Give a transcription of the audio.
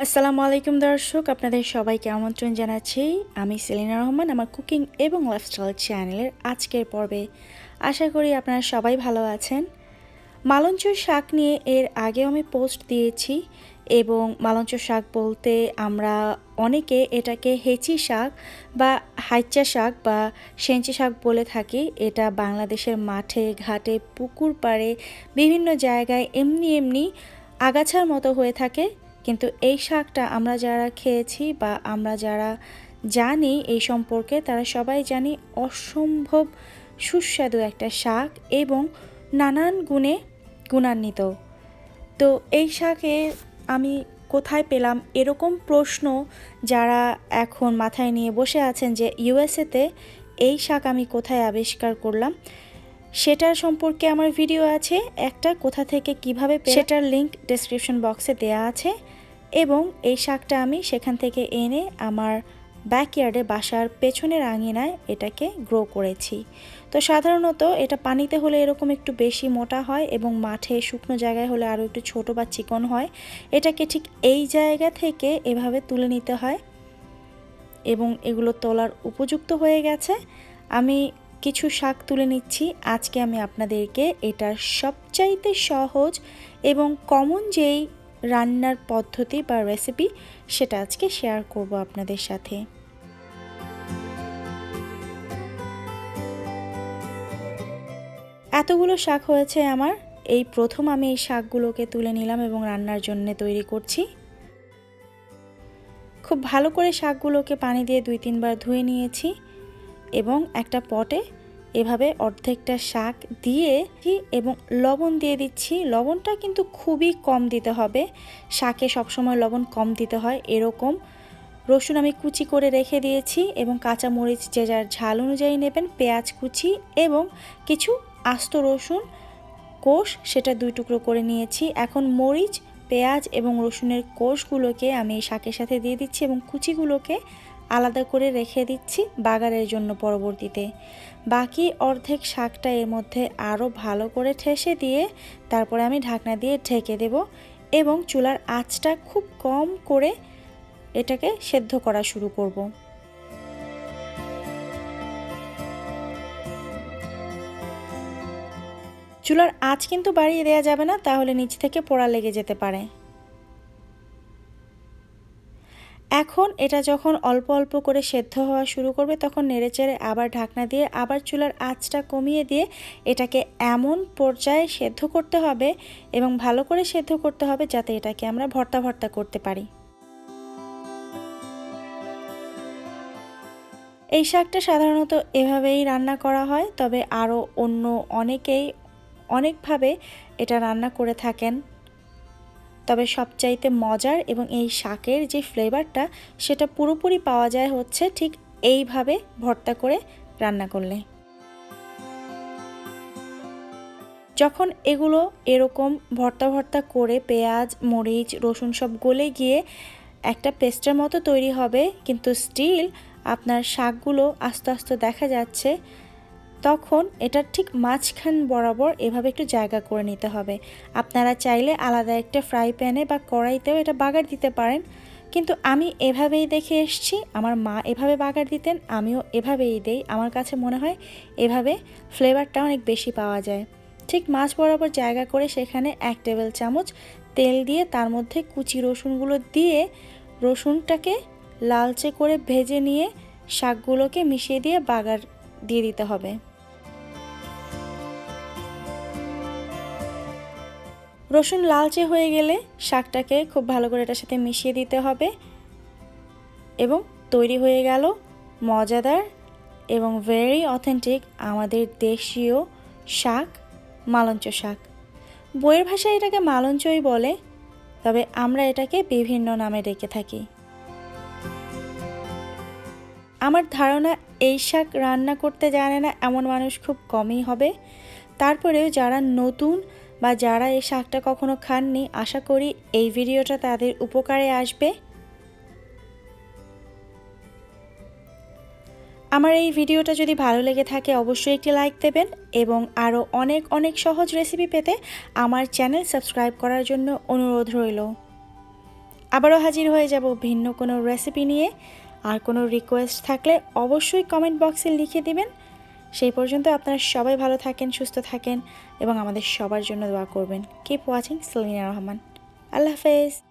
আসসালামু আলাইকুম দর্শক, আপনাদের সবাইকে আমন্ত্রণ জানাচ্ছি। আমি সেলিনা রহমান আমার কুকিং এবং লাইফস্টাইল চ্যানেলের আজকের পর্বে। আশা করি আপনারা সবাই ভালো আছেন। মালঞ্চ শাক নিয়ে এর আগেও আমি পোস্ট দিয়েছি এবং মালঞ্চ শাক বলতে আমরা অনেকে এটাকে হেঁচি শাক বা হাইচা শাক বা সেঞ্চি শাক বলে থাকি। এটা বাংলাদেশের মাঠে ঘাটে পুকুর পাড়ে বিভিন্ন জায়গায় এমনি আগাছার মতো হয়ে থাকে, কিন্তু এই শাকটা আমরা যারা খেয়েছি বা আমরা যারা জানি এই সম্পর্কে তারা সবাই জানি অসম্ভব সুস্বাদু একটা শাক এবং নানান গুণে গুণান্বিত। তো এই শাকে আমি কোথায় পেলাম এরকম প্রশ্ন যারা এখন মাথায় নিয়ে বসে আছেন যে ইউএসএতে এই শাক আমি কোথায় আবিষ্কার করলাম, সেটার সম্পর্কে আমার ভিডিও আছে একটা, কোথা থেকে কিভাবে সেটার লিংক ডেসক্রিপশন বক্সে দেয়া আছে। এবং এই শাকটা আমি সেখান থেকে এনে আমার ব্যাকইয়ার্ডে বাসার পেছনের আঙিনায় এটাকে গ্রো করেছি। তো সাধারণত এটা পানিতে হলে এরকম একটু বেশি মোটা হয় এবং মাঠে শুকনো জায়গায় হলে আরও একটু ছোট বা চিকন হয়। এটাকে ঠিক এই জায়গা থেকে এভাবে তুলে নিতে হয় এবং এগুলো তোলার উপযুক্ত হয়ে গেছে। আমি কিছু শাক তুলে নিচ্ছি। আজকে আমি আপনাদেরকে এটার সবচাইতে সহজ এবং কমন যেই রান্নার পদ্ধতি বা রেসিপি সেটা আজকে শেয়ার করব আপনাদের সাথে। এতগুলো শাক হয়েছে আমার, এই প্রথম আমি এই শাকগুলোকে তুলে নিলাম এবং রান্নার জন্য তৈরি করছি। খুব ভালো করে শাকগুলোকে পানি দিয়ে 2-3 বার ধুয়ে নিয়েছি এবং একটা পটে এভাবে অর্ধেকটা শাক দিয়ে এবং লবণ দিয়ে দিচ্ছি। লবণটা কিন্তু খুবই কম দিতে হবে, শাকে সবসময় লবণ কম দিতে হয় এরকম। রসুন আমি কুচি করে রেখে দিয়েছি এবং কাঁচা মরিচ যে যার ঝাল অনুযায়ী নেবেন, পেঁয়াজ কুচি এবং কিছু আস্ত রসুন কোষ সেটা 2 টুকরো করে নিয়েছি। এখন মরিচ, পেঁয়াজ এবং রসুনের কোষগুলোকে আমি এই শাকের সাথে দিয়ে দিচ্ছি এবং কুচিগুলোকে আলাদা করে রেখে দিচ্ছি বাগারের জন্য পরবর্তীতে। বাকি অর্ধেক শাকটা এর মধ্যে আরও ভালো করে ঠেসে দিয়ে তারপরে আমি ঢাকনা দিয়ে ঢেকে দেব এবং চুলার আঁচটা খুব কম করে এটাকে সেদ্ধ করা শুরু করব। চুলার আঁচ কিন্তু বাড়িয়ে দেওয়া যাবে না, তাহলে নিচ থেকে পোড়া লেগে যেতে পারে। এখন এটা যখন অল্প অল্প করে সেদ্ধ হওয়া শুরু করবে তখন নেড়েচেড়ে আবার ঢাকনা দিয়ে আবার চুলার আঁচটা কমিয়ে দিয়ে এটাকে এমন পর্যায়ে সেদ্ধ করতে হবে এবং ভালো করে সেদ্ধ করতে হবে যাতে এটাকে আমরা ভর্তা ভর্তা করতে পারি। এই শাকটা সাধারণত এভাবেই রান্না করা হয়, তবে আরও অন্য অনেকেই অনেকভাবে এটা রান্না করে থাকেন। তবে সবচাইতে মজার এবং এই শাকের যে ফ্লেভারটা সেটা পুরোপুরি পাওয়া যায় হচ্ছে ঠিক এইভাবে ভর্তা করে রান্না করলে। যখন এগুলো এরকম ভর্তা ভর্তা করে পেঁয়াজ, মরিচ, রসুন সব গলে গিয়ে একটা পেস্টের মতো তৈরি হবে, কিন্তু স্টিল আপনার শাকগুলো আস্তে আস্তে দেখা যাচ্ছে, তখন এটার ঠিক মাঝখান বরাবর এভাবে একটু জায়গা করে নিতে হবে। আপনারা চাইলে আলাদা একটা ফ্রাই প্যানে বা কড়াইতেও এটা বাগার দিতে পারেন, কিন্তু আমি এভাবেই দেখে এসেছি, আমার মা এভাবে বাগার দিতেন, আমিও এভাবেই দেই। আমার কাছে মনে হয় এভাবে ফ্লেভারটা অনেক বেশি পাওয়া যায়। ঠিক মাছ বরাবর জায়গা করে সেখানে 1 টেবিল চামচ তেল দিয়ে তার মধ্যে কুচি রসুনগুলো দিয়ে রসুনটাকে লালচে করে ভেজে নিয়ে শাকগুলোকে মিশিয়ে দিয়ে বাগার দিয়ে দিতে হবে। রসুন লালচে হয়ে গেলে শাকটাকে খুব ভালো করে এটার সাথে মিশিয়ে দিতে হবে এবং তৈরি হয়ে গেল মজাদার এবং ভেরি অথেন্টিক আমাদের দেশীয় শাক, মালঞ্চ শাক। বইয়ের ভাষায় এটাকে মালঞ্চই বলে, তবে আমরা এটাকে বিভিন্ন নামে ডেকে থাকি। আমার ধারণা এই শাক রান্না করতে জানে না এমন মানুষ খুব কমই হবে। তারপরেও যারা নতুন বা যারা এই শাকটা কখনো খাননি, আশা করি এই ভিডিওটা তাদের উপকারে আসবে। আমার এই ভিডিওটা যদি ভালো লেগে থাকে অবশ্যই একটি লাইক দেবেন এবং আরও অনেক অনেক সহজ রেসিপি পেতে আমার চ্যানেল সাবস্ক্রাইব করার জন্য অনুরোধ রইল। আবারও হাজির হয়ে যাব ভিন্ন কোনো রেসিপি নিয়ে। আর কোনো রিকোয়েস্ট থাকলে অবশ্যই কমেন্ট বক্সে লিখে দিবেন। সেই পর্যন্ত আপনারা সবাই ভালো থাকেন, সুস্থ থাকেন এবং আমাদের সবার জন্য দোয়া করবেন। Keep watching Selina Rahman. আল্লাহ হাফেজ।